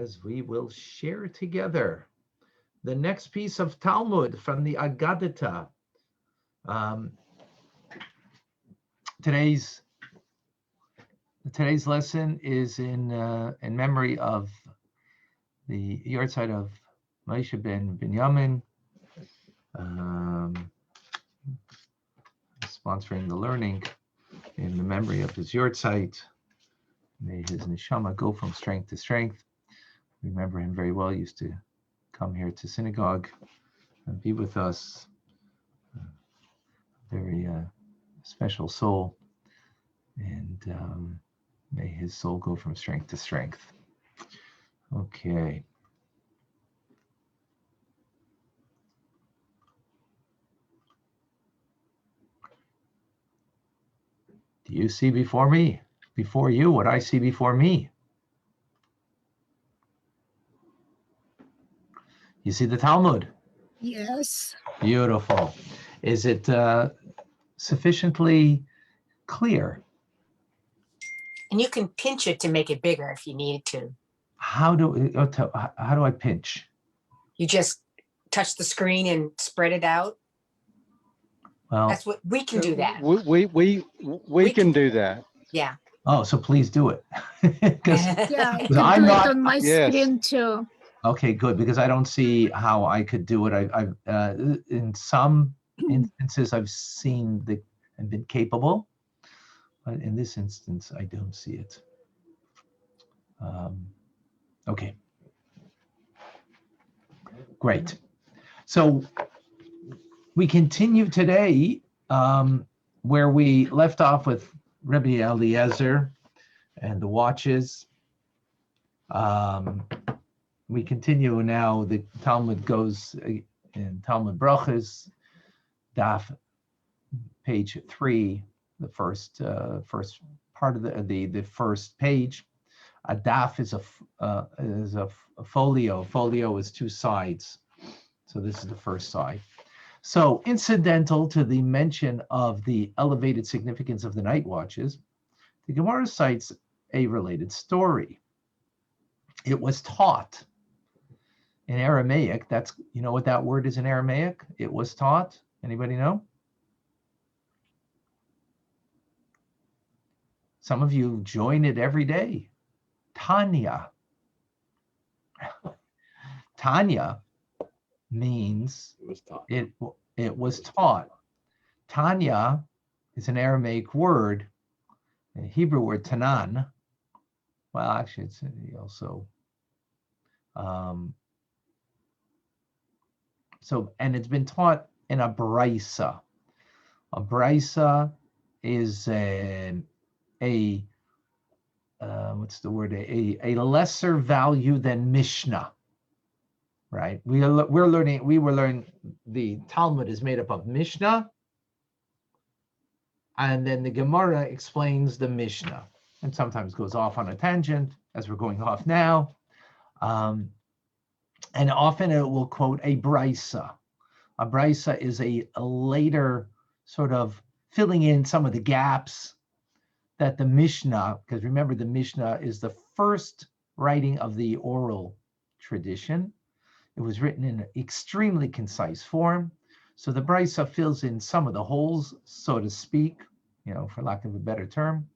as we will share together the next piece of Talmud from the Agadah. Today's lesson is in memory of the yahrzeit of Moshe ben Binyamin, sponsoring the learning in the memory of his yahrzeit. May his neshama go from strength to strength. Remember him very well. He used to come here to synagogue and be with us. Very special soul. And may his soul go from strength to strength. Okay. Do you see before you, what I see before me? You see the Talmud? Yes. Beautiful. Is it sufficiently clear? And you can pinch it to make it bigger if you need to. How do I pinch? You just touch the screen and spread it out. Well, that's what we can do. That we can do that. Yeah. Oh, so please do it. Yeah, I can I'm do not, it on my screen too. Okay, good, because I don't see how I could do it. I've in some instances I've seen and been capable, but in this instance I don't see it. Okay, great. So we continue today where we left off with Rabbi Eliezer and the watches. We continue now. The Talmud goes in Talmud Berachos, daf, page 3, the first part of the first page. A daf is a folio. Folio is 2 sides, so this is the first side. So, incidental to the mention of the elevated significance of the night watches, the Gemara cites a related story. It was taught in Aramaic. That's, you know what that word is in Aramaic? It was taught. Anybody know? Some of you join it every day. Tanya. Tanya means it was taught. Tanya is an Aramaic word, a Hebrew word, tanan. Well, actually, it's also and it's been taught in a baraita. A baraita is what's the word? A lesser value than Mishnah, right? We were learning the Talmud is made up of Mishnah, and then the Gemara explains the Mishnah, and sometimes goes off on a tangent, as we're going off now. And often it will quote a baraita. A baraita is a later sort of filling in some of the gaps that the Mishnah, because remember the Mishnah is the first writing of the oral tradition. It was written in an extremely concise form. So the baraita fills in some of the holes, so to speak, for lack of a better term,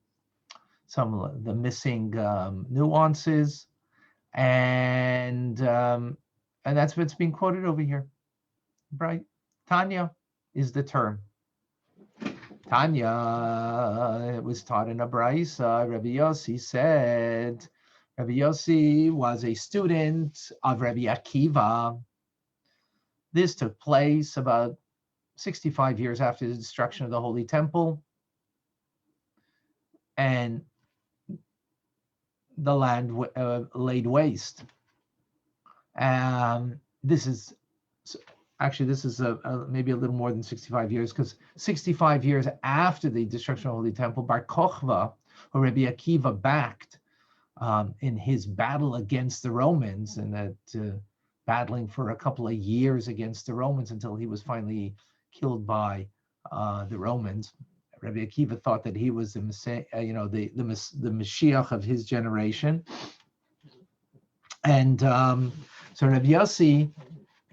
some of the missing nuances. And that's what's being quoted over here. Right? Tanya is the term. Tanya, it was taught in a baraita. Rabbi Yose said, Rabbi Yose was a student of Rabbi Akiva. This took place about 65 years after the destruction of the Holy Temple. And the land laid waste. This is maybe a little more than 65 years, because 65 years after the destruction of the Holy Temple, Bar Kochva, who Rabbi Akiva backed in his battle against the Romans, and that battling for a couple of years against the Romans until he was finally killed by the Romans. Rabbi Akiva thought that he was the Mashiach of his generation. And so Rabbi Yosei,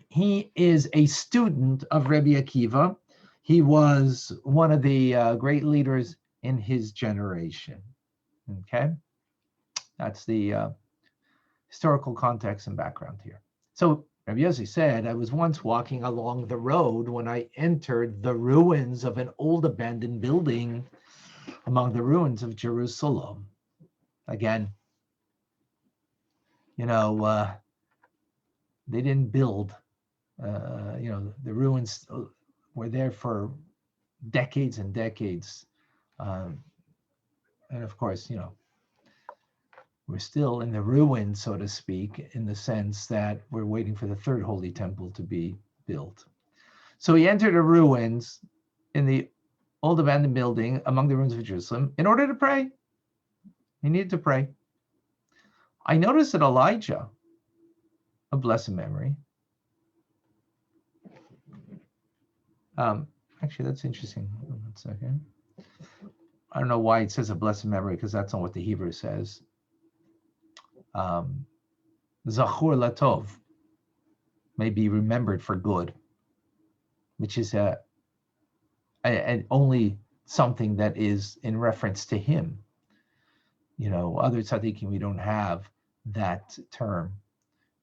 he is a student of Rabbi Akiva. He was one of the great leaders in his generation. Okay, that's the historical context and background here. So Rabbi Yosei said, I was once walking along the road when I entered the ruins of an old abandoned building among the ruins of Jerusalem. Again, they didn't build, the ruins were there for decades and decades. And of course, we're still in the ruins, so to speak, in the sense that we're waiting for the third holy temple to be built. So he entered the ruins in the old abandoned building among the ruins of Jerusalem in order to pray. He needed to pray. I noticed that Elijah, of blessed memory, actually, that's interesting. 1 second. I don't know why it says a blessed memory, because that's not what the Hebrew says. Zachur latov, may be remembered for good, which is only something that is in reference to him. Other tzaddikim, we don't have that term.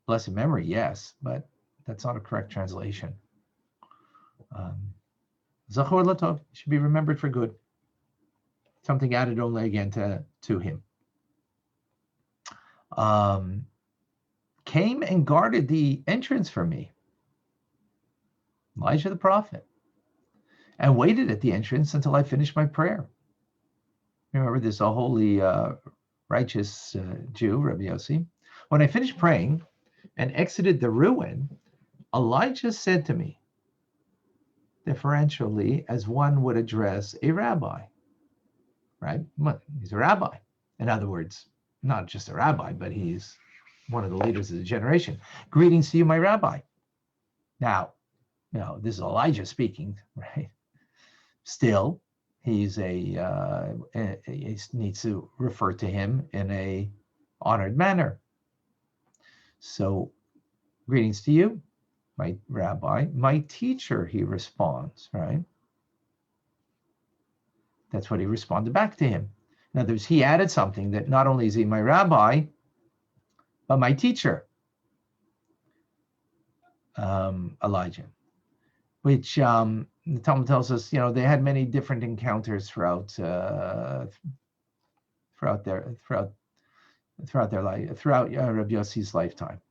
Blessed memory, yes, but that's not a correct translation. Zachor latov should be remembered for good. Something added only again to him. Came and guarded the entrance for me, Elijah the prophet, and waited at the entrance until I finished my prayer. Remember, this is a holy, righteous Jew, Rabbi Yosei. When I finished praying and exited the ruin, Elijah said to me, deferentially, as one would address a rabbi, right? He's a rabbi. In other words, not just a rabbi, but he's one of the leaders of the generation. Greetings to you, my rabbi. Now, this is Elijah speaking, right? Still, he needs to refer to him in a honored manner. So, greetings to you, my rabbi, my teacher, he responds, right? That's what he responded back to him. In other words, he added something that not only is he my rabbi, but my teacher, Elijah, which the Talmud tells us, they had many different encounters throughout their life, throughout Rabbi Yosei's lifetime.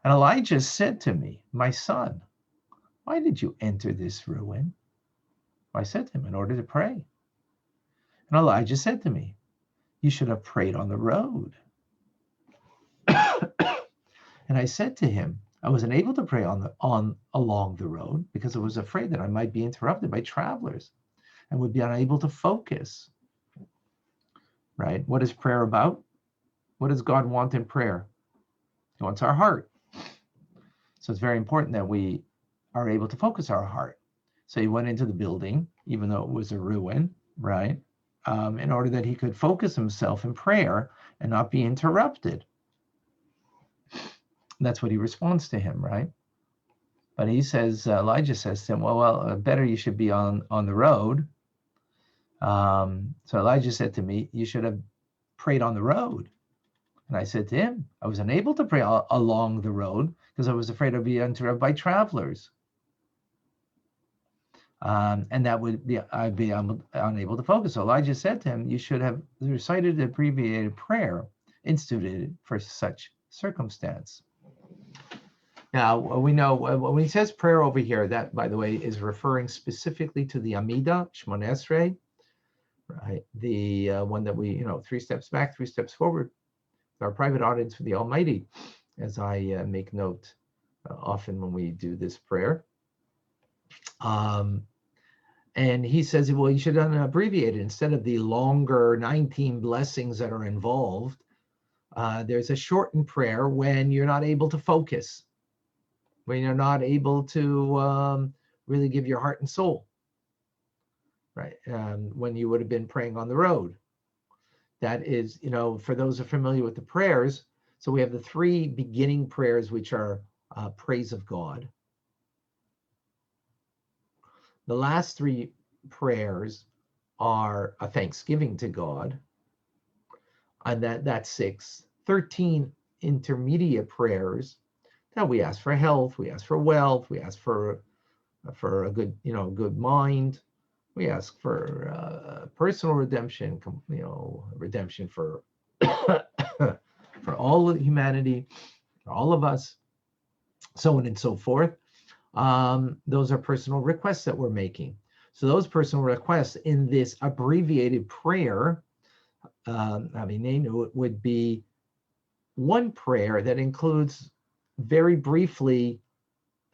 And Elijah said to me, my son, why did you enter this ruin? I said to him, in order to pray. And Elijah said to me, you should have prayed on the road. And I said to him, I was unable to pray along the road because I was afraid that I might be interrupted by travelers and would be unable to focus. Right? What is prayer about? What does God want in prayer? He wants our heart. So it's very important that we are able to focus our heart. So he went into the building, even though it was a ruin, right? In order that he could focus himself in prayer and not be interrupted. That's what he responds to him, right? But he says, Elijah says to him, well, better you should be on the road. So Elijah said to me, you should have prayed on the road. And I said to him, I was unable to pray along the road because I was afraid I'd be interrupted by travelers. And that I'd be unable to focus. So Elijah said to him, you should have recited the abbreviated prayer instituted for such circumstance. Now, we know when he says prayer over here, that, by the way, is referring specifically to the Amidah, Shmoneh Esrei, right? The one that we, 3 steps back, 3 steps forward, our private audience for the Almighty, as I make note often when we do this prayer. And he says, well, you should have abbreviated instead of the longer 19 blessings that are involved. There's a shortened prayer when you're not able to focus, when you're not able to really give your heart and soul, right? When you would have been praying on the road. That is, for those who are familiar with the prayers, So we have the three beginning prayers, which are praise of God. The last three prayers are a thanksgiving to God, and that's 6. 13 intermediate prayers that we ask for health, we ask for wealth, we ask for a good, good mind, we ask for personal redemption, redemption for for all of humanity, for all of us, so on and so forth. Those are personal requests that we're making. So those personal requests in this abbreviated prayer, would be one prayer that includes very briefly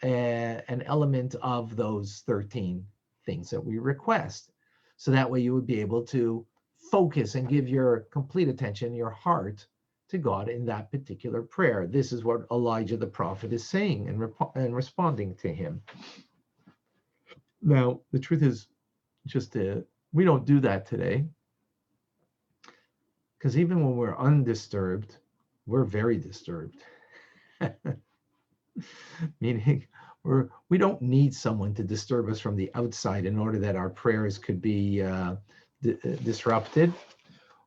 an element of those 13 things that we request. So that way you would be able to focus and give your complete attention, your heart, to God in that particular prayer. This is what Elijah the prophet is saying and responding to him. Now, the truth is we don't do that today, because even when we're undisturbed, we're very disturbed. Meaning we don't need someone to disturb us from the outside in order that our prayers could be disrupted.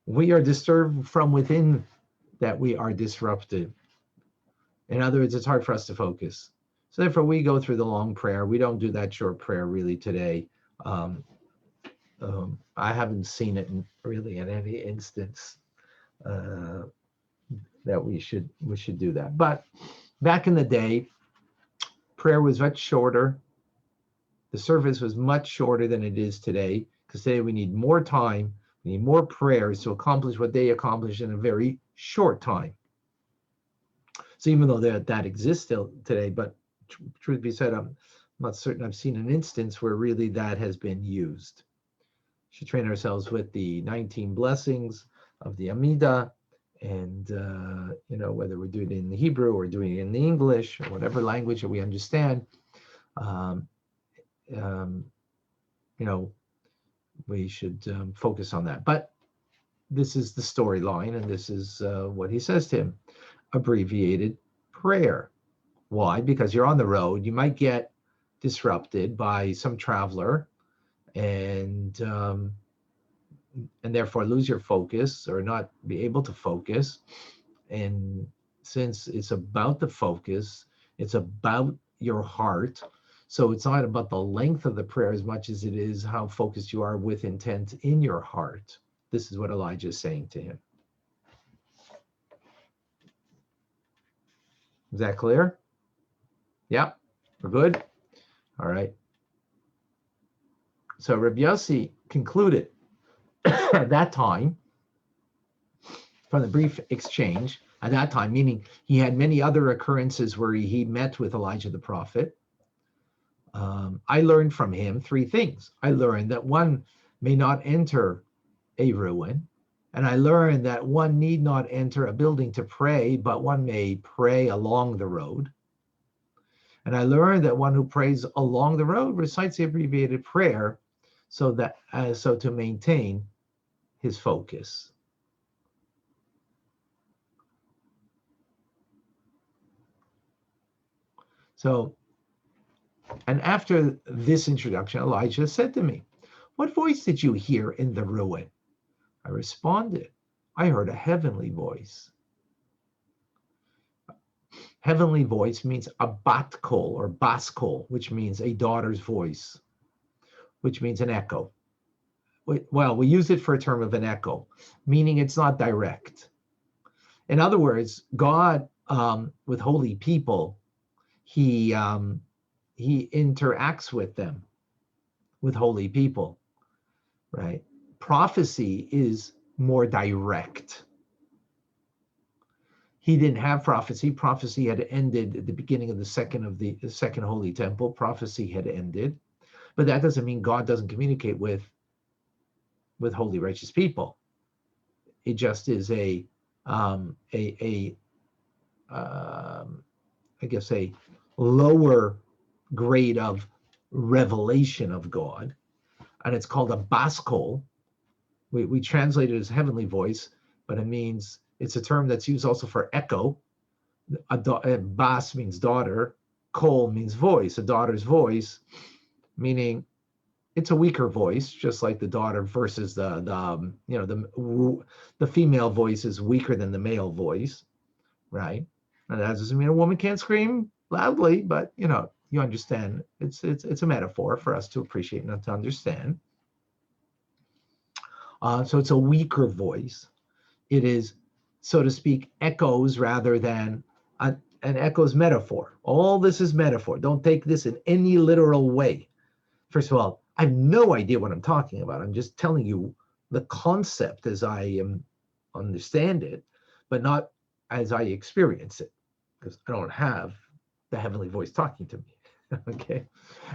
We are disturbed from within that we are disrupted. In other words, it's hard for us to focus. So therefore, we go through the long prayer. We don't do that short prayer really today. I haven't seen it really in any instance that we should do that. But back in the day, prayer was much shorter. The service was much shorter than it is today, because today we need more time, we need more prayers to accomplish what they accomplished in a very short time. So even though that exists still today, but truth be said, I'm not certain I've seen an instance where really that has been used. We should train ourselves with the 19 blessings of the Amidah, and whether we're doing it in the Hebrew or doing it in the English or whatever language that we understand, we should focus on that. But this is the storyline, and this is what he says to him: abbreviated prayer. Why? Because you're on the road. You might get disrupted by some traveler, and therefore lose your focus or not be able to focus. And since it's about the focus, it's about your heart. So it's not about the length of the prayer as much as it is how focused you are with intent in your heart. This is what Elijah is saying to him. Is that clear? Yeah, we're good? All right. So Rabbi Yosei concluded at that time, from the brief exchange, at that time, meaning he had many other occurrences where he met with Elijah the prophet. I learned from him 3 things. I learned that one may not enter a ruin, and I learned that one need not enter a building to pray, but one may pray along the road. And I learned that one who prays along the road recites the abbreviated prayer so to maintain his focus. So, and after this introduction, Elijah said to me, "What voice did you hear in the ruin?" I responded, "I heard a heavenly voice." Heavenly voice means a bat kol or bas kol, which means a daughter's voice, which means an echo. Well, we use it for a term of an echo, meaning it's not direct. In other words, God, with holy people, he interacts with them, with holy people, right? Prophecy is more direct. He didn't have prophecy. Prophecy had ended at the beginning of the second Holy Temple. Prophecy had ended, but that doesn't mean God doesn't communicate with holy, righteous people. It just is I guess a lower grade of revelation of God, and it's called a bas kol. We translate it as heavenly voice, but it means It's a term that's used also for echo. Bas means daughter, kol means voice, a daughter's voice, meaning it's a weaker voice, just like the daughter versus the female voice is weaker than the male voice, right? And that doesn't mean a woman can't scream loudly, but you understand. It's a metaphor for us to appreciate and to understand. So it's a weaker voice. It is, so to speak, echoes rather than an echoes metaphor. All this is metaphor. Don't take this in any literal way. First of all, I have no idea what I'm talking about. I'm just telling you the concept as I understand it, but not as I experience it, because I don't have the heavenly voice talking to me. Okay.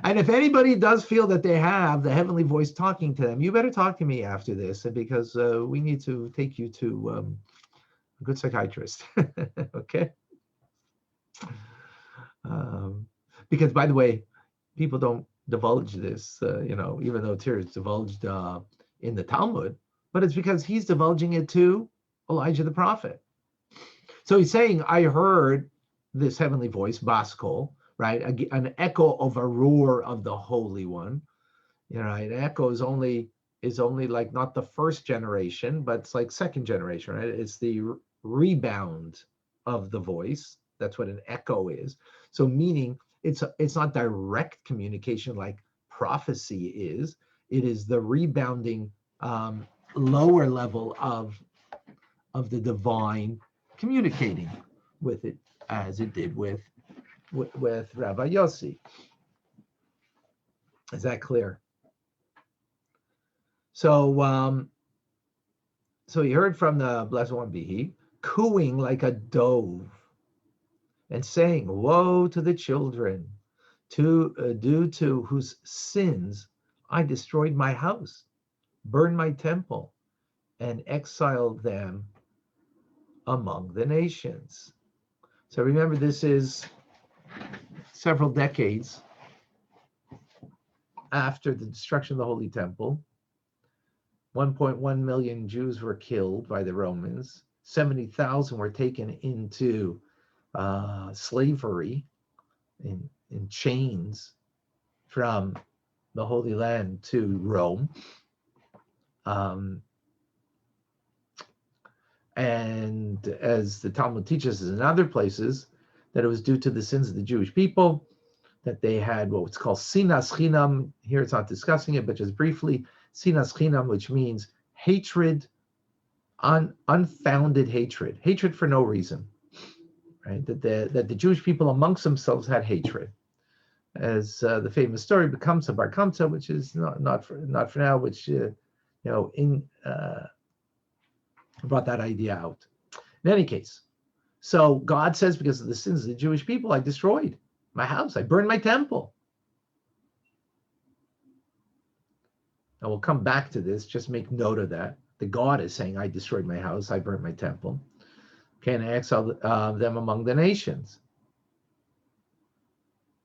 And if anybody does feel that they have the heavenly voice talking to them, you better talk to me after this, because we need to take you to a good psychiatrist. Okay. Because, by the way, people don't divulge this, even though it's divulged in the Talmud, but it's because he's divulging it to Elijah the prophet. So he's saying, I heard this heavenly voice, Baskol, right? An echo of a roar of the Holy One. An echo is only like not the first generation, but it's like second generation, right? It's the rebound of the voice. That's what an echo is. So meaning it's not direct communication like prophecy is. It is the rebounding lower level of the divine communicating with it, as it did with Rabbi Yosei. Is that clear? So so he heard from the Blessed One be he, cooing like a dove and saying, woe to the children due to whose sins I destroyed my house, burned my temple, and exiled them among the nations. So remember, this is several decades after the destruction of the Holy Temple. 1.1 million Jews were killed by the Romans. 70,000 were taken into slavery in chains from the Holy Land to Rome. And as the Talmud teaches us in other places, that it was due to the sins of the Jewish people, that they had what's called sinas chinam. Here it's not discussing it, but just briefly, sinas chinam, which means hatred, unfounded hatred for no reason, right? That the Jewish people amongst themselves had hatred. As the famous story becomes a bar kamsa, which is not for now, which brought that idea out. In any case, so God says, because of the sins of the Jewish people, I destroyed my house, I burned my temple. And we'll come back to this, just make note of that. The God is saying, I destroyed my house, I burned my temple. Okay, and I exiled them among the nations.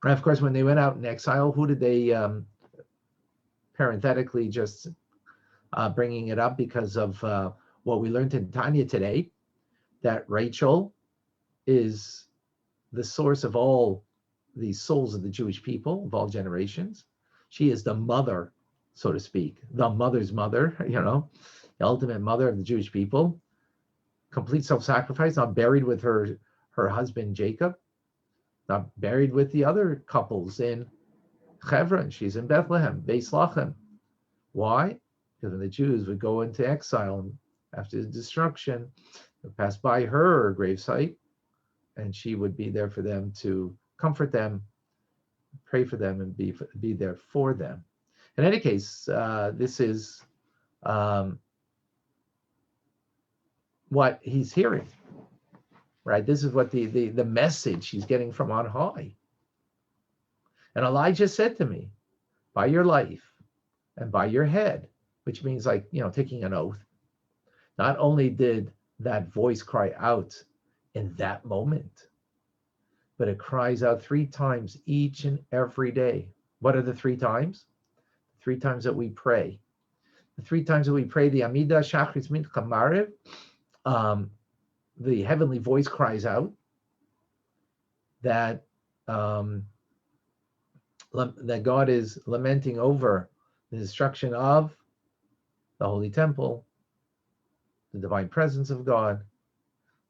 And of course, when they went out in exile, who did they, parenthetically, just bringing it up because of what we learned in Tanya today, that Rachel is the source of all the souls of the Jewish people of all generations. She is the mother, so to speak, the mother's mother, the ultimate mother of the Jewish people. Complete self-sacrifice, not buried with her husband Jacob, not buried with the other couples in Hebron. She's in Bethlehem, Beis Lachem. Why? Because when the Jews would go into exile after the destruction, they would pass by her gravesite, and she would be there for them to comfort them, pray for them, and be there for them. In any case, this is what he's hearing, right? This is what the message he's getting from on high. And Elijah said to me, by your life and by your head, which means like, taking an oath, not only did that voice cry out in that moment, but it cries out 3 times each and every day. What are the 3 times? 3 times that we pray. The 3 times that we pray the Amidah, Shachris, Mincha, Maariv, the heavenly voice cries out that that God is lamenting over the destruction of the Holy Temple, the divine presence of God.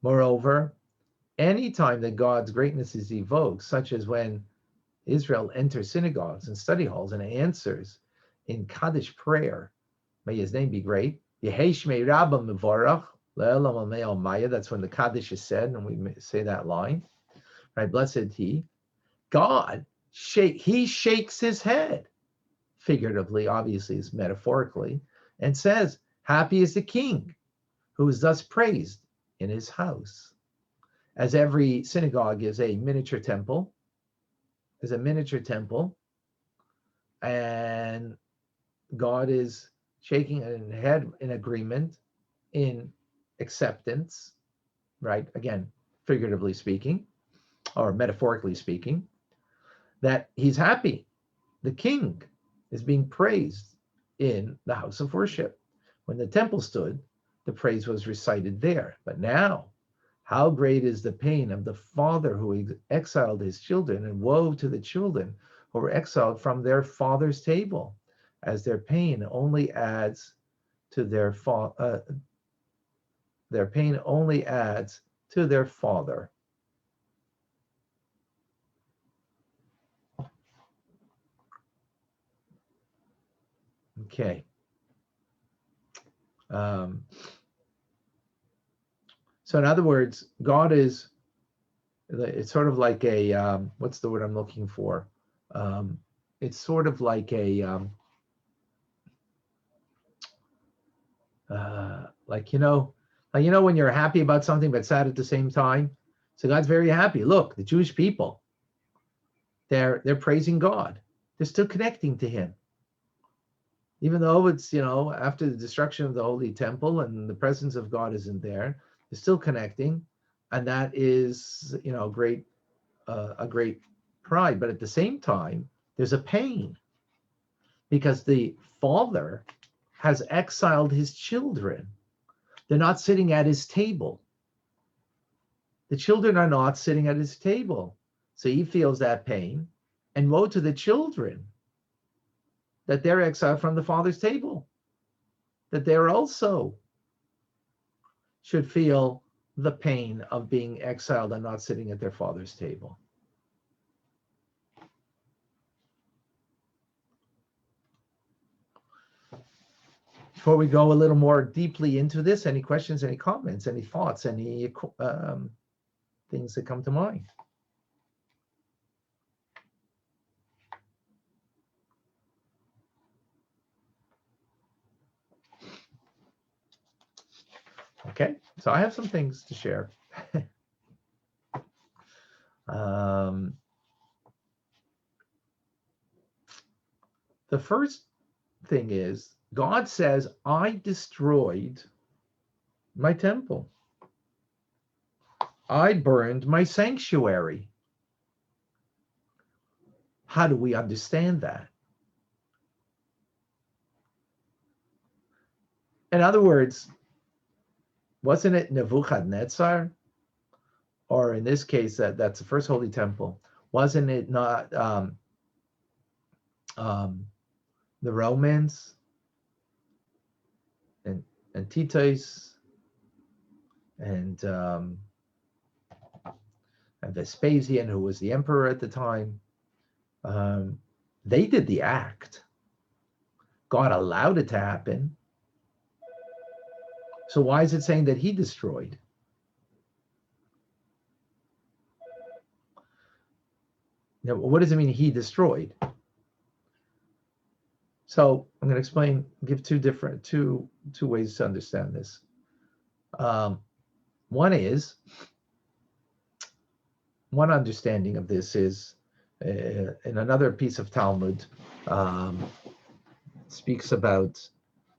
Moreover, anytime that God's greatness is evoked, such as when Israel enters synagogues and study halls and answers in Kaddish prayer, may his name be great. That's when the Kaddish is said, and we say that line, right? Blessed he. God, he shakes his head, figuratively, obviously, is metaphorically, and says, happy is the king who is thus praised in his house. As every synagogue is a miniature temple, and God is shaking his head in agreement, in acceptance, right? Again, figuratively speaking, or metaphorically speaking, that he's happy. The king is being praised in the house of worship. When the temple stood, the praise was recited there. But now, how great is the pain of the father who exiled his children, and woe to the children who were exiled from their father's table, as their pain only adds to their father. Okay. So in other words, God is, it's sort of like a, what's the word I'm looking for? It's sort of like a, when you're happy about something but sad at the same time. So God's very happy. Look, the Jewish people, they're praising God. They're still connecting to him. Even though it's, after the destruction of the Holy Temple and the presence of God isn't there, they're still connecting. And that is, a great pride. But at the same time, there's a pain because the father has exiled his children. They're not sitting at his table. The children are not sitting at his table. So he feels that pain. And woe to the children that they're exiled from the father's table, that they're also should feel the pain of being exiled and not sitting at their father's table. Before we go a little more deeply into this, any questions, any comments, any thoughts, any things that come to mind? Okay, so I have some things to share. The first thing is, God says, I destroyed my temple. I burned my sanctuary. How do we understand that? In other words, wasn't it Nebuchadnezzar? Or in this case, that's the first holy temple. Wasn't it not the Romans and Titus and Vespasian, who was the emperor at the time? They did the act. God allowed it to happen. So why is it saying that he destroyed? Now, what does it mean he destroyed? So I'm going to explain, give two ways to understand this. One understanding of this is in another piece of Talmud, speaks about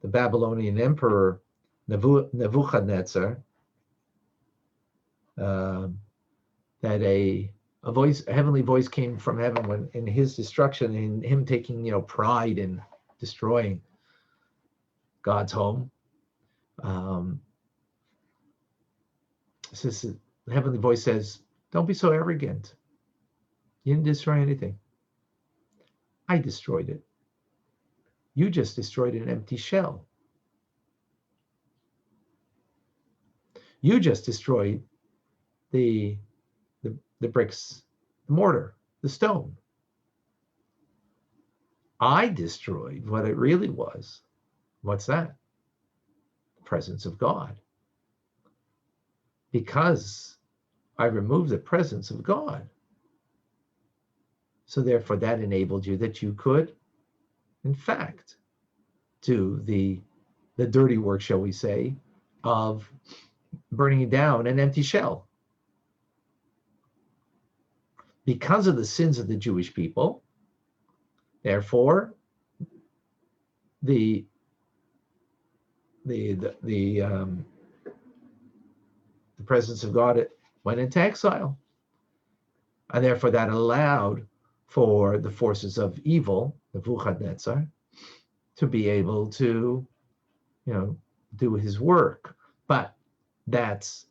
the Babylonian emperor Nebuchadnezzar, that a heavenly voice came from heaven when in his destruction, in him taking pride in destroying God's home, The heavenly voice says, don't be so arrogant. You didn't destroy anything. I destroyed it. You just destroyed an empty shell. You just destroyed the bricks, the mortar, the stone. I destroyed what it really was. What's that? The presence of God. Because I removed the presence of God. So therefore that enabled you that you could, in fact, do the dirty work, shall we say, of burning down an empty shell. Because of the sins of the Jewish people, therefore, the presence of God went into exile. And therefore that allowed for the forces of evil, the Nebuchadnezzar, to be able to, do his work. But that's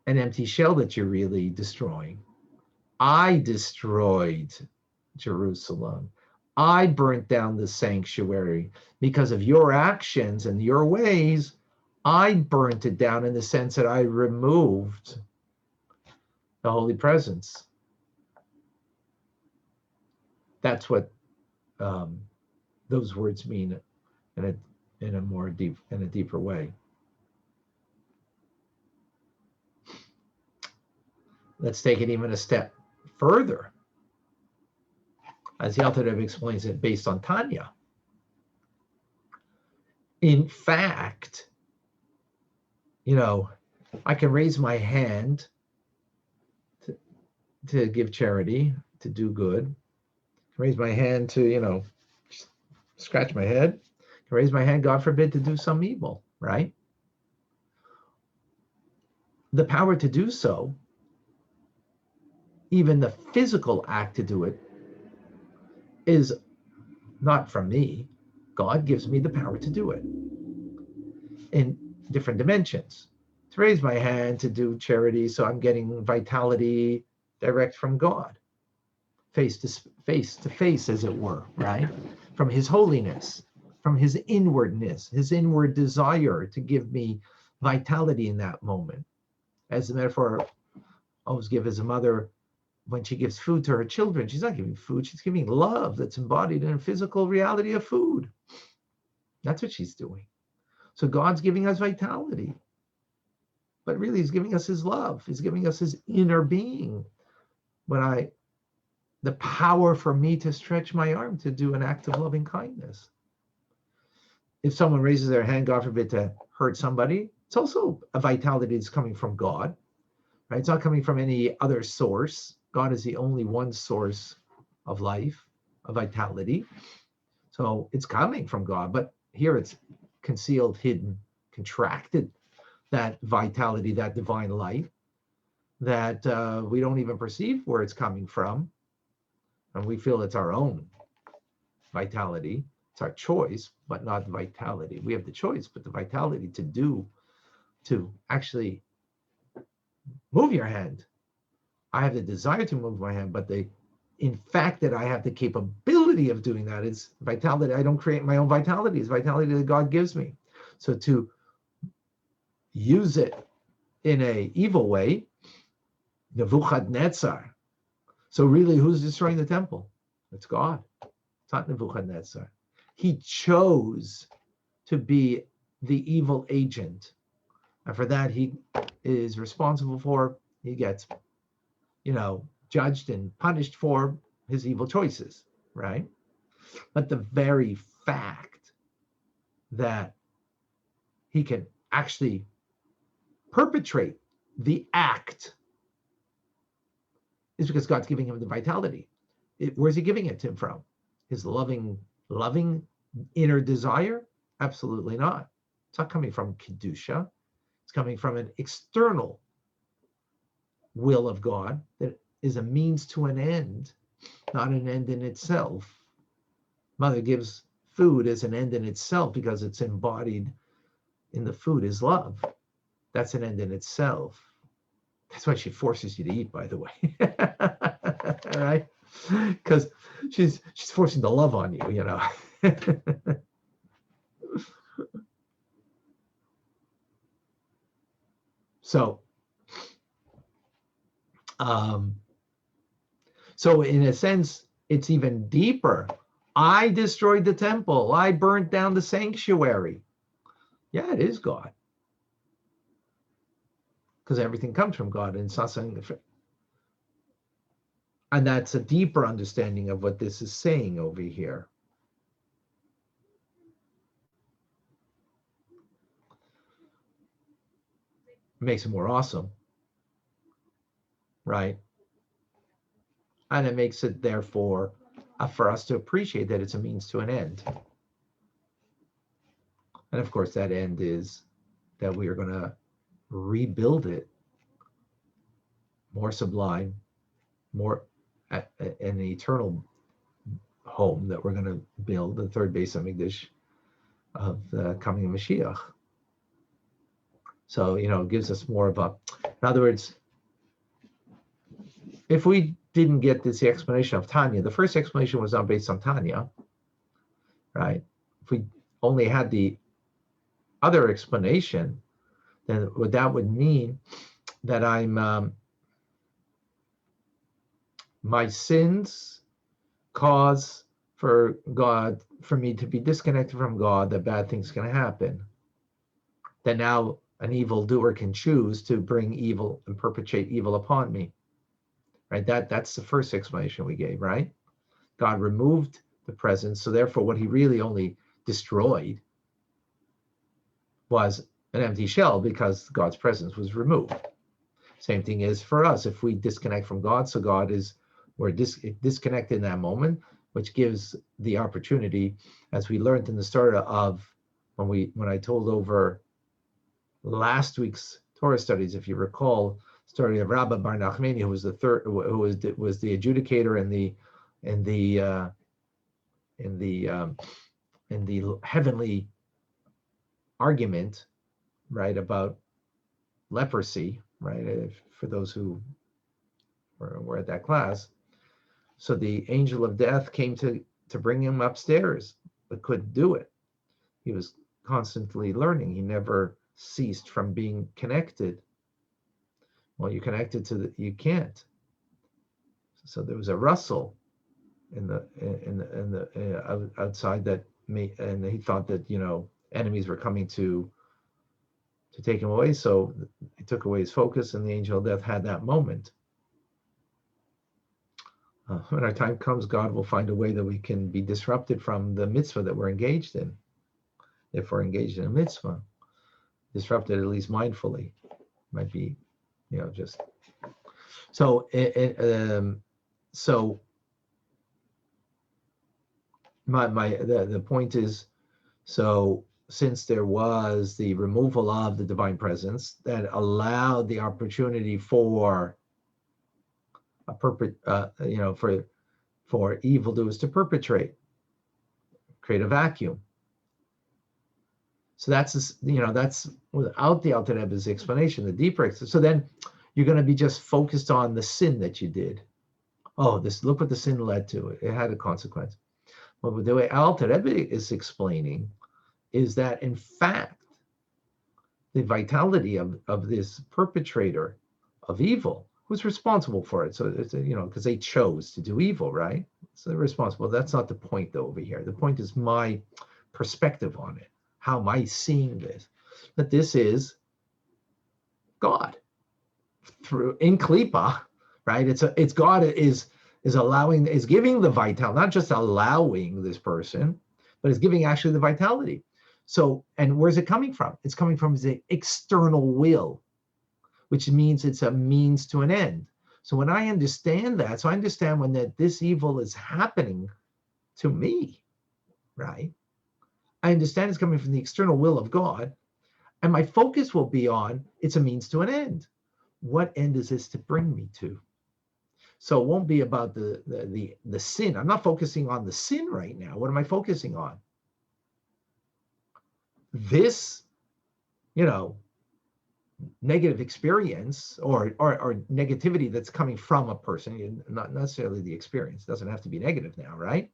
an empty shell that you're really destroying. I destroyed Jerusalem. I burnt down the sanctuary because of your actions and your ways. I burnt it down in the sense that I removed the holy presence. That's what those words mean in a deeper way. Let's take it even a step further, as the Alter Rebbe explains it based on Tanya. In fact, I can raise my hand to give charity, to do good. Raise my hand to, scratch my head. Can raise my hand, God forbid, to do some evil, right? The power to do so, even the physical act to do it, is not from me. God gives me the power to do it in different dimensions. To raise my hand to do charity, so I'm getting vitality direct from God, face to face, as it were, right? From his holiness, from his inwardness, his inward desire to give me vitality in that moment. As the metaphor I always give as a mother, when she gives food to her children, she's not giving food, she's giving love that's embodied in a physical reality of food. That's what she's doing. So God's giving us vitality, but really he's giving us his love. He's giving us his inner being. The power for me to stretch my arm to do an act of loving kindness. If someone raises their hand, God forbid, to hurt somebody, it's also a vitality that's coming from God, right? It's not coming from any other source. God is the only one source of life, of vitality. So it's coming from God, but here it's concealed, hidden, contracted, that vitality, that divine light that we don't even perceive where it's coming from. And we feel it's our own vitality. It's our choice, but not vitality. We have the choice, but the vitality to actually move your hand. I have the desire to move my hand, but in fact that I have the capability of doing that is vitality. I don't create my own vitality. It's vitality that God gives me. So to use it in an evil way, Nebuchadnezzar. So really, who's destroying the temple? It's God. It's not Nebuchadnezzar. He chose to be the evil agent. And for that, he is responsible for, he gets, judged and punished for his evil choices, right? But the very fact that he can actually perpetrate the act is because God's giving him the vitality. Where's he giving it to him from? His loving inner desire? Absolutely not. It's not coming from Kedusha. It's coming from an external will of God that is a means to an end, not an end in itself. Mother gives food as an end in itself because it's embodied in the food is love. That's an end in itself. That's why she forces you to eat, by the way. Right? Because she's forcing the love on you, you know. So, so in a sense, it's even deeper. I destroyed the temple. I burnt down the sanctuary. Yeah, it is God. Because everything comes from God, and it's not something. And that's a deeper understanding of what this is saying over here. It makes it more awesome, right? And it makes it, therefore, for us to appreciate that it's a means to an end. And of course, that end is that we are going to rebuild it more sublime, more an eternal home that we're going to build, the third Beis Hamikdash of the coming Mashiach. So, you know, it gives us more of a, in other words, if we didn't get this explanation of Tanya, the first explanation was not based on Tanya, right? If we only had the other explanation, then what that would mean that I'm, my sins cause for God, for me to be disconnected from God, that bad things can happen. That now an evildoer can choose to bring evil and perpetrate evil upon me. Right? That's the first explanation we gave, right? God removed the presence, so therefore what he really only destroyed was an empty shell because God's presence was removed. Same thing is for us. If we disconnect from God, so God is, we're disconnected in that moment, which gives the opportunity, as we learned in the start of when I told over last week's Torah studies, if you recall, story of Rabbi Bar Nachmani, who was the third, who was the adjudicator in the heavenly argument, right, about leprosy, right? For those who were at that class, so the angel of death came to bring him upstairs, but couldn't do it. He was constantly learning. He never ceased from being connected. Well, you're connected to you can't. So there was a rustle in the outside that and he thought that, you know, enemies were coming to take him away. So he took away his focus, and the angel of death had that moment. When our time comes, God will find a way that we can be disrupted from the mitzvah that we're engaged in. If we're engaged in a mitzvah, disrupted at least mindfully, might be, you know, just so. So the point is, so since there was the removal of the divine presence that allowed the opportunity for for evildoers to create a vacuum. So that's, you know, that's without the Alter Rebbe's explanation, the deeper. So then you're going to be just focused on the sin that you did. Oh, look what the sin led to. It had a consequence. But the way Alter Rebbe is explaining is that, in fact, the vitality of this perpetrator of evil, who's responsible for it. So it's, you know, because they chose to do evil, right? So they're responsible. That's not the point, though, over here. The point is my perspective on it. How am I seeing this? That this is God through in Klipa, right? It's God is giving the vitality, not just allowing this person, but is giving actually the vitality. So, and where's it coming from? It's coming from the external will, which means it's a means to an end. So when I understand that, so I understand when this evil is happening to me, right? I understand it's coming from the external will of God, and my focus will be on it's a means to an end. What end is this to bring me to? So it won't be about the sin. I'm not focusing on the sin right now. What am I focusing on? This, you know, negative experience or negativity that's coming from a person, not necessarily the experience. It doesn't have to be negative now, right?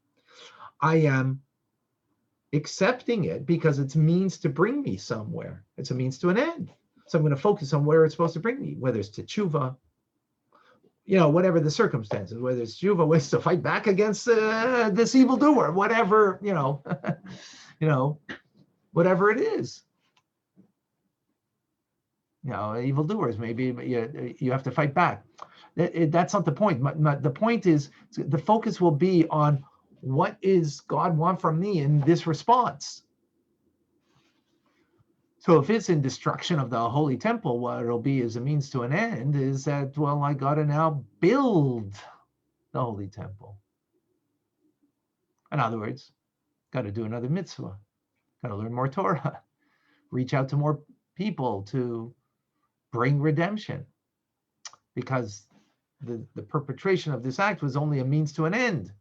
I am accepting it because it's means to bring me somewhere. It's a means to an end. So I'm going to focus on where it's supposed to bring me, whether it's to tshuva, whatever the circumstances, whether it's tshuva, ways to fight back against this evildoer, whatever, whatever it is. Evildoers, maybe you have to fight back. That's not the point. The point is the focus will be on what is God want from me in this response. So if it's in destruction of the holy temple, what it'll be as a means to an end is that, well, I got to now build the holy temple. In other words, got to do another mitzvah, got to learn more Torah, reach out to more people to bring redemption, because the perpetration of this act was only a means to an end.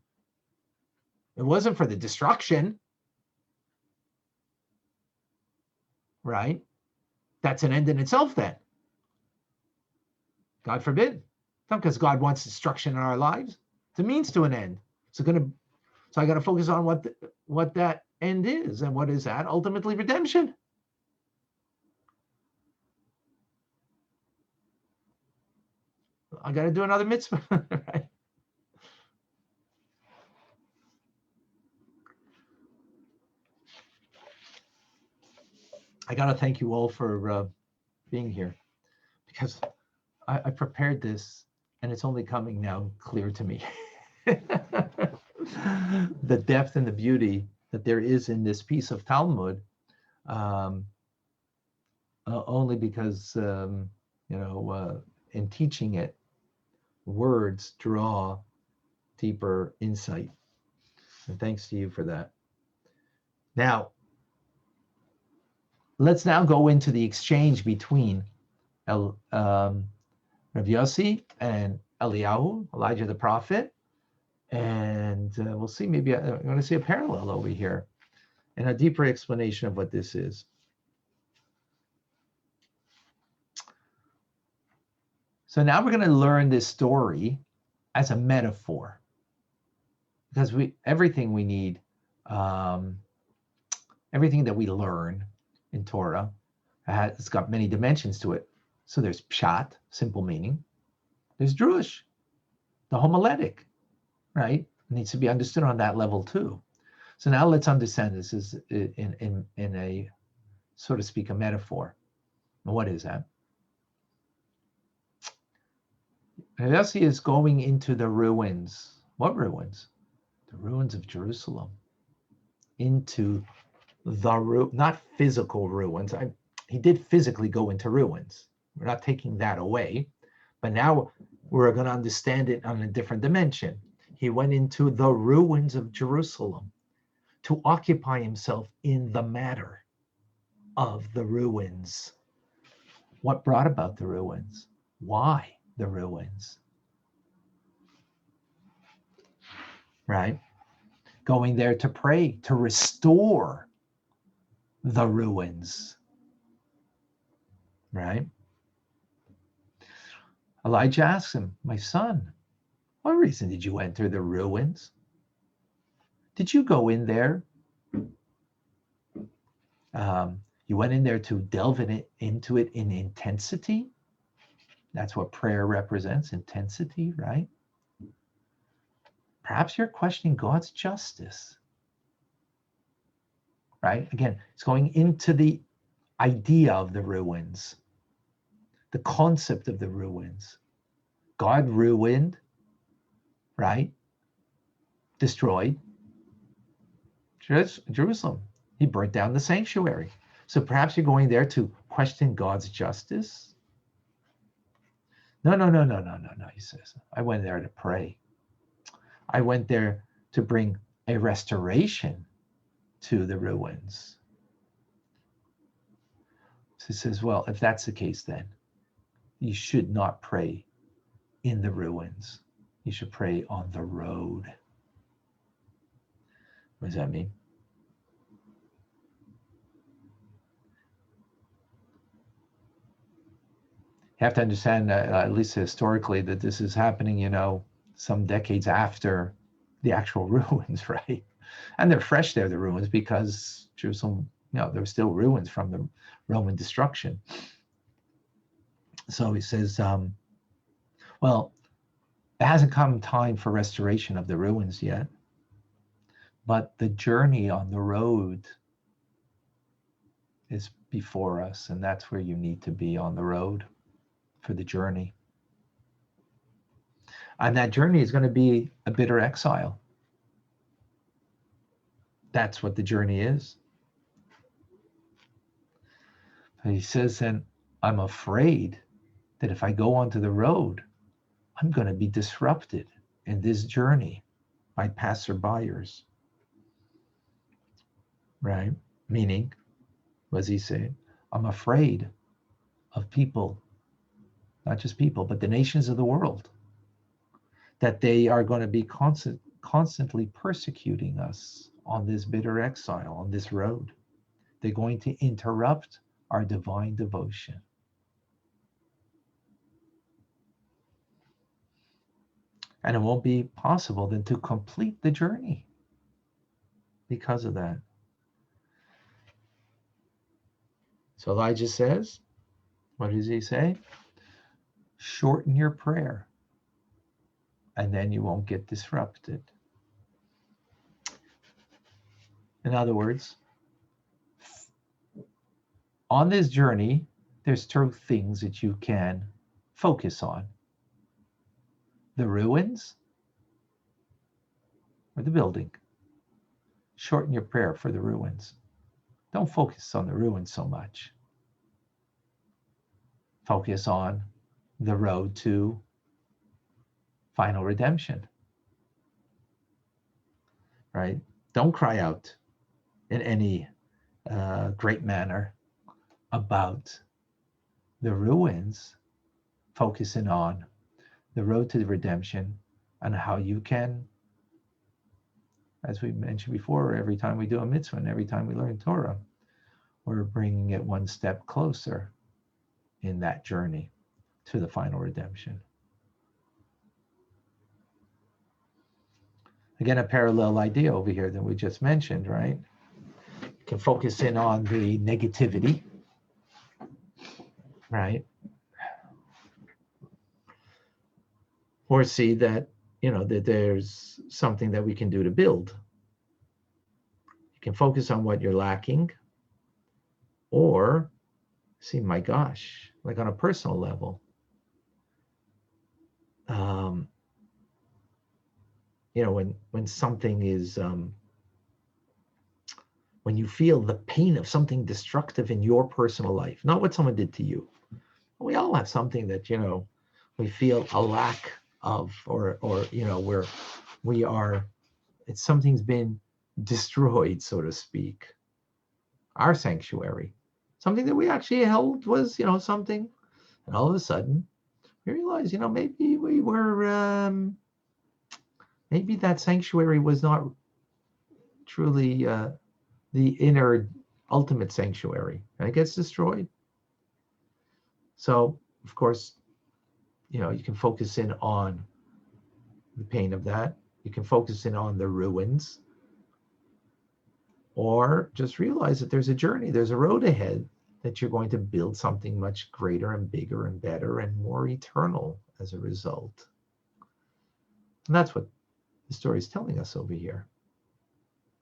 It wasn't for the destruction, right? That's an end in itself then. God forbid. Not because God wants destruction in our lives. It's a means to an end. So I got to focus on what that end is. And what is that? Ultimately redemption. I got to do another mitzvah, right? I got to thank you all for being here, because I prepared this and it's only coming now clear to me. The depth and the beauty that there is in this piece of Talmud, only because, in teaching it, words draw deeper insight. And thanks to you for that. Now, let's now go into the exchange between Rabbi Yosei and Eliyahu, Elijah the prophet. And we'll see, maybe I'm going to see a parallel over here and a deeper explanation of what this is. So now we're going to learn this story as a metaphor, because everything we need, everything that we learn in Torah, it's got many dimensions to it. So there's pshat, simple meaning. There's drush, the homiletic, right? It needs to be understood on that level too. So now let's understand this is in a, so to speak, a metaphor. And what is that? Yosei is going into the ruins. What ruins? The ruins of Jerusalem. Into the not physical ruins. He did physically go into ruins. We're not taking that away, but now we're going to understand it on a different dimension. He went into the ruins of Jerusalem to occupy himself in the matter of the ruins. What brought about the ruins? Why the ruins? Right? Going there to pray, to restore the ruins. Right? Elijah asks him, my son, what reason did you enter the ruins? Did you go in there? You went in there to delve into it in intensity? That's what prayer represents, intensity, right? Perhaps you're questioning God's justice, right? Again, it's going into the idea of the ruins, the concept of the ruins. God ruined, right? Destroyed Jerusalem. He burnt down the sanctuary. So perhaps you're going there to question God's justice. No, he says. I went there to pray. I went there to bring a restoration to the ruins. So he says, well, if that's the case, then you should not pray in the ruins. You should pray on the road. What does that mean? have to understand, at least historically, that this is happening, some decades after the actual ruins, right? And they're fresh there, the ruins, because Jerusalem, there were still ruins from the Roman destruction. So he says, well, it hasn't come time for restoration of the ruins yet, but the journey on the road is before us, and that's where you need to be, on the road for the journey. And that journey is going to be a bitter exile. That's what the journey is. And he says, and I'm afraid that if I go onto the road, I'm going to be disrupted in this journey by passerbyers. Right? Meaning, what does he say? I'm afraid of people, not just people, but the nations of the world, that they are going to be constantly persecuting us on this bitter exile, on this road. They're going to interrupt our divine devotion. And it won't be possible then to complete the journey because of that. So Elijah says, what does he say? Shorten your prayer, and then you won't get disrupted. In other words, on this journey, there's two things that you can focus on: the ruins or the building. Shorten your prayer for the ruins. Don't focus on the ruins so much. Focus on the road to final redemption. Right? Don't cry out in any great manner about the ruins. Focusing on the road to the redemption and how you can, as we mentioned before, every time we do a mitzvah and every time we learn Torah, we're bringing it one step closer in that journey to the final redemption. Again, a parallel idea over here that we just mentioned, right? You can focus in on the negativity, right? Or see that, that there's something that we can do to build. You can focus on what you're lacking, or see, my gosh, like on a personal level, when something is, when you feel the pain of something destructive in your personal life, not what someone did to you. We all have something that, we feel a lack of, or where we are, something's been destroyed, so to speak. Our sanctuary, something that we actually held was, something, and all of a sudden we realize, maybe we were, maybe that sanctuary was not truly the inner ultimate sanctuary, and it gets destroyed. So, of course, you can focus in on the pain of that. You can focus in on the ruins, or just realize that there's a journey, there's a road ahead, that you're going to build something much greater and bigger and better and more eternal as a result. And that's what the story is telling us over here.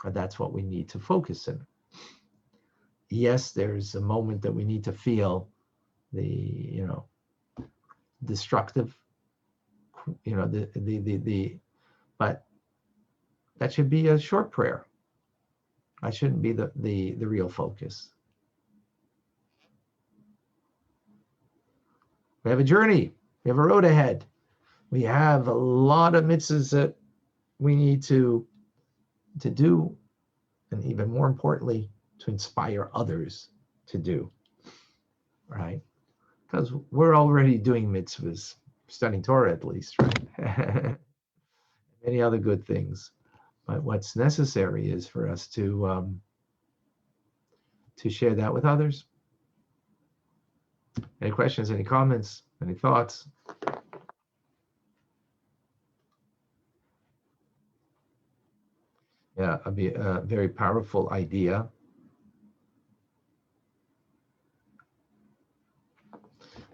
And that's what we need to focus in. Yes, there's a moment that we need to feel the, destructive, but that should be a short prayer. That shouldn't be the real focus. We have a journey. We have a road ahead. We have a lot of mitzvahs that we need to do, and even more importantly, to inspire others to do, right? Because we're already doing mitzvahs, studying Torah at least, right? Many other good things. But what's necessary is for us to share that with others, Any questions, any comments, any thoughts? Yeah, it'd be a very powerful idea.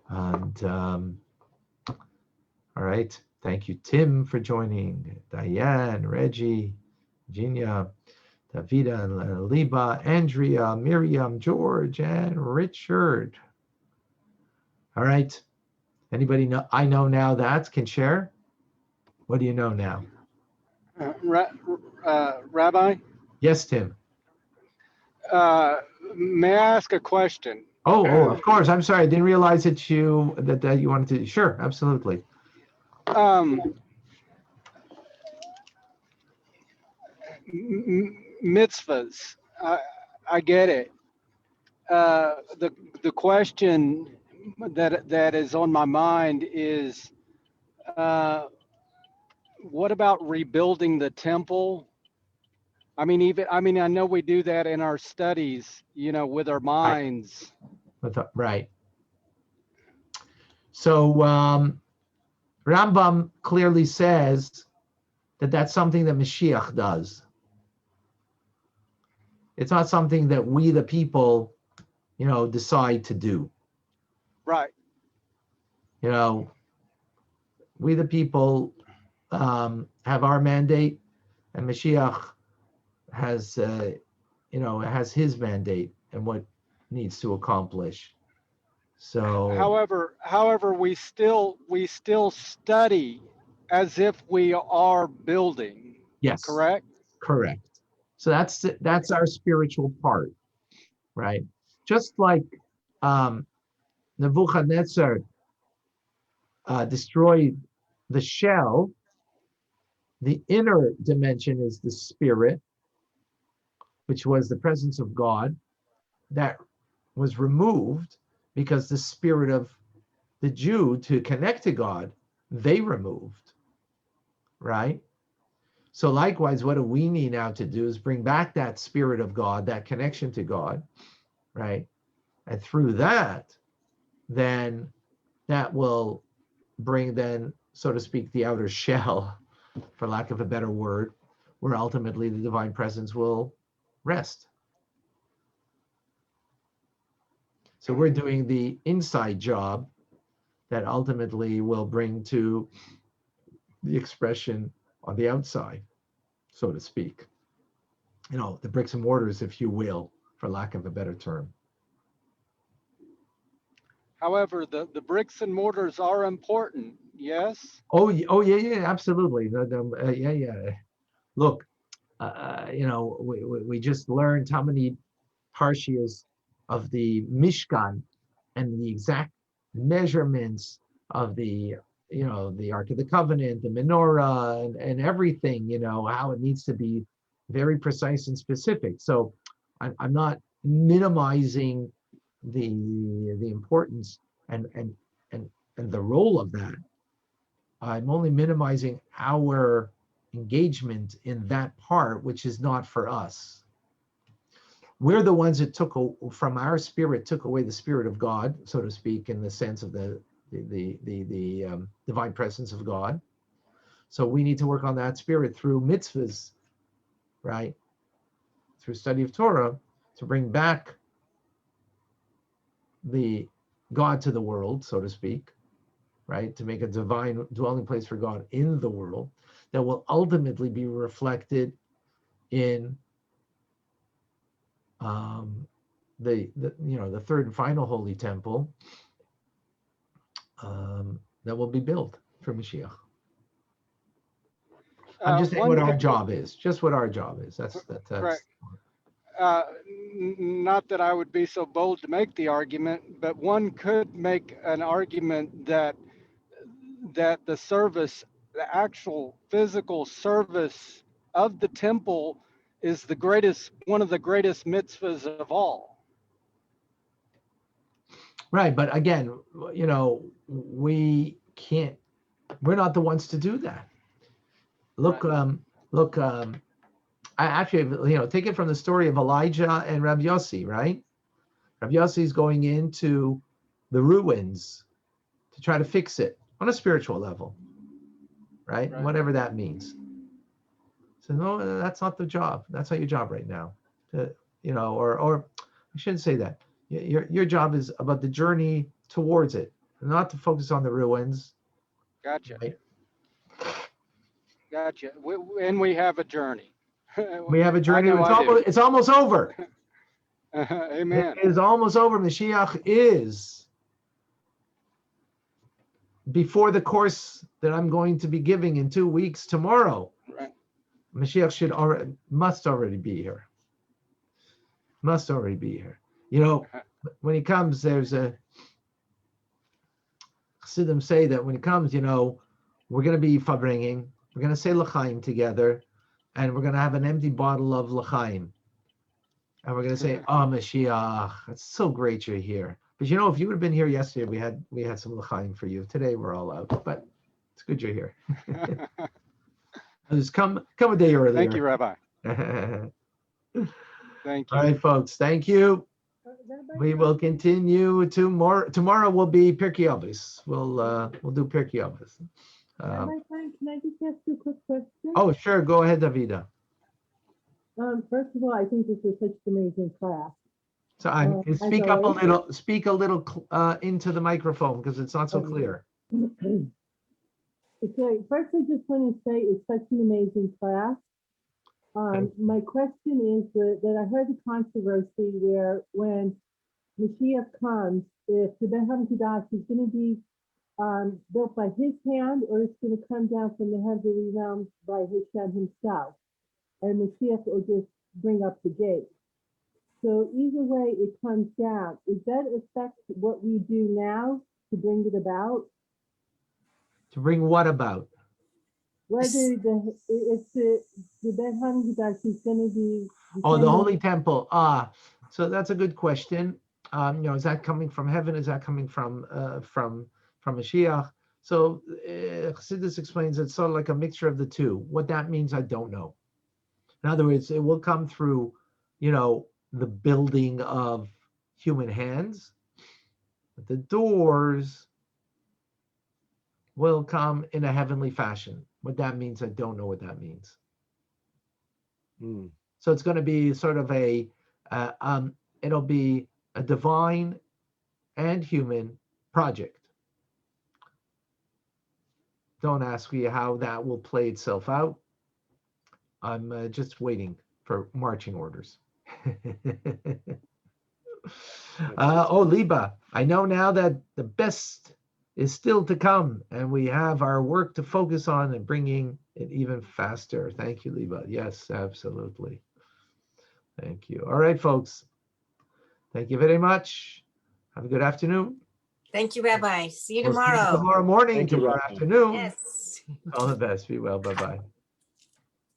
And all right, thank you, Tim, for joining. Diane, Reggie, Virginia, Davida, and Liba, Andrea, Miriam, George, and Richard. All right, anybody know? I know now that can share. What do you know now? Rabbi, Yes, Tim. may I ask a question? Oh, of course. I'm sorry. I didn't realize that you wanted to. Sure, absolutely. Mitzvahs. I get it. The question that is on my mind is, what about rebuilding the temple? I know we do that in our studies, with our minds. Right. So Rambam clearly says that that's something that Mashiach does. It's not something that we, the people, decide to do. Right. We, the people, have our mandate, and Mashiach has, has his mandate and what needs to accomplish. So, however, we still study as if we are building. yes, Correct. So that's our spiritual part, right? Just like Nebuchadnezzar destroyed the shell, the inner dimension is the spirit, which was the presence of God, that was removed because the spirit of the Jew to connect to God, they removed, right? So likewise, what do we need now to do is bring back that spirit of God, that connection to God, right? And through that, then that will bring then, so to speak, the outer shell, for lack of a better word, where ultimately the divine presence will rest. So we're doing the inside job that ultimately will bring to the expression on the outside, so to speak. The bricks and mortars, if you will, for lack of a better term. However, the bricks and mortars are important. Yes. Oh yeah, absolutely. Yeah. Look, we just learned how many parshias of the Mishkan and the exact measurements of the Ark of the Covenant, the menorah, and everything. How it needs to be very precise and specific. So I'm not minimizing the importance and the role of that. I'm only minimizing our engagement in that part, which is not for us. We're the ones that took from our spirit, took away the spirit of God, so to speak, in the sense of the divine presence of God. So we need to work on that spirit through mitzvahs, right? Through study of Torah, to bring back the God to the world, so to speak, right? To make a divine dwelling place for God in the world that will ultimately be reflected in the third and final holy temple that will be built for Mashiach. I'm just saying what our job is. Just what our job is. That's correct. Not that I would be so bold to make the argument, but one could make an argument that the service, the actual physical service of the temple, is one of the greatest mitzvahs of all. Right, but again, we can't. We're not the ones to do that. Look, right. I actually, take it from the story of Elijah and Rabbi Yose, right? Rabbi Yose is going into the ruins to try to fix it on a spiritual level, right? Right. Whatever that means. So no, that's not the job. That's not your job right now. Or I shouldn't say that. Your job is about the journey towards it, not to focus on the ruins. Gotcha. Right? Gotcha. And we have a journey. We have a journey. I know It's almost over. Amen. It is almost over. Mashiach is before the course that I'm going to be giving in 2 weeks tomorrow. Right. Mashiach must already be here. Must already be here. When he comes, there's a Chassidim say that when he comes, we're going to be farbringing. We're going to say l'chaim together, and we're going to have an empty bottle of l'chaim. And we're going to say, "Oh, Mashiach, it's so great you're here." But if you would have been here yesterday, we had some l'chaim for you. Today we're all out, but it's good you're here. Just come a day earlier. Thank you, Rabbi. Thank Thank you. All right, folks. Thank you. We will continue tomorrow will be Pirkei Avos. We'll do Pirkei Avos. Rabbi Frank, can I just ask you a quick question? Oh, sure. Go ahead, Davida. First of all, I think this was such an amazing class. So speak up a little. Speak a little into the microphone because it's not so clear. Okay, first I just want to say it's such an amazing class. My question is that I heard the controversy where when Mashiach comes, if the Beit HaMikdash is going to be built by his hand or it's going to come down from the heavenly realm by Hashem himself, and Mashiach will just bring up the gate. So either way it comes down. Does that affect what we do now to bring it about? To bring what about? Whether if the Beit HaMikdash is going to be The Holy Temple. So that's a good question. Is that coming from heaven? Is that coming from Mashiach? So Chassidus explains it's sort of like a mixture of the two. What that means, I don't know. In other words, it will come through, the building of human hands. But the doors will come in a heavenly fashion. What that means, I don't know what that means. So it's going to be sort of it'll be a divine and human project. Don't ask me how that will play itself out. I'm just waiting for marching orders. Liba, I know now that the best is still to come, and we have our work to focus on and bringing it even faster. Thank you, Liba. Yes, absolutely. Thank you. All right, folks. Thank you very much. Have a good afternoon. Thank you, Rabbi. See you We'll see tomorrow. tomorrow morning, Thank you, tomorrow Rabbi. afternoon. Yes. All the best. Be well. Bye-bye.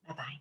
Bye-bye.